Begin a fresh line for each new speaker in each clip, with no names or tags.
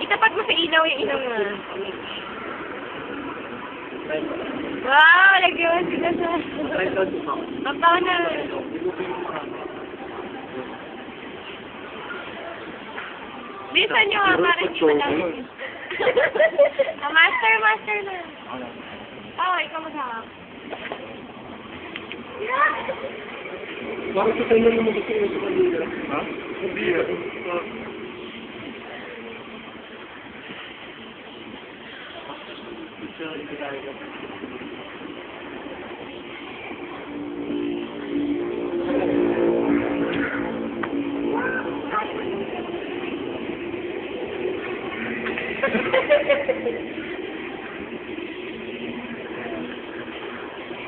Itapat mo sa ilaw yung ilaw mo. Wow, lagyan mo sila sa... Papaw na. Bilisan nyo nga, parang hindi madami. Master na. Oh, ikaw maghahap.
Bakit sa tayo naman gusto ko sa kanila? Ha? Hindi yan.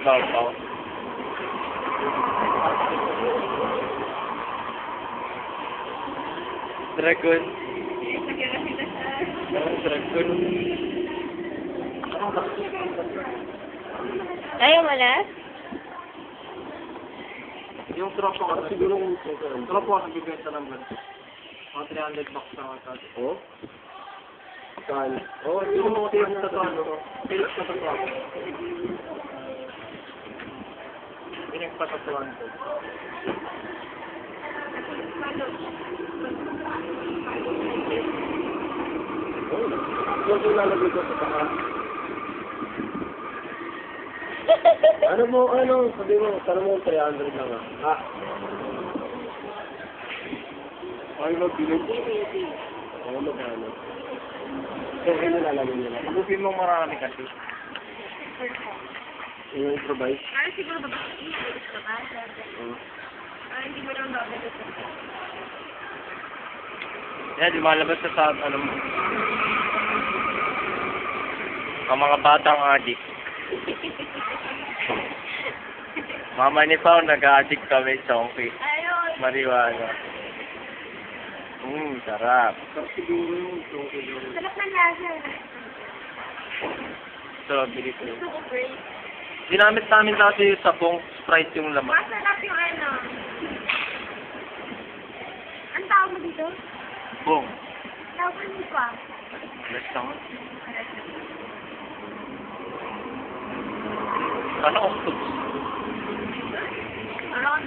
Baw. Dragon. Dragon.
Ayaw malas?
Yung tropa ko, siguro kung tropa ko nagbibenta ng ganito. Mga 300 bucks na mga
Oh?
Kal. Oh, yung mga tiyak na tatuan. Tiyak na tatuan. Pinagpatatuan ko. Yung ilalagay ko sa taas. Sabi mo, sana mo 300 lang ah. Ay, magbilig. Oo, magkano. Kaya nilalagay nila. Pagupin mo marami kasi. Yung improvise.
Parang siguro ba gusto ka? Parang hindi mo lang dapat gusto ka.
Yan, di malabas sa ano mo. Ang mga batang adik. Mama ni Pao, nag-addict kami, chonky.
Ayun.
Marijuana. Sarap.
Sarap siguro yung chocolate yung...
Sarap ng lasa.
Strawberry ko.
Gusto ko break.
Ginamit namin dati sa pong Sprite yung laman.
Masarap yung ano. Ang tawag mo dito?
Pong.
Tawag mo pa.
Basta nga. Ano octopus?
Around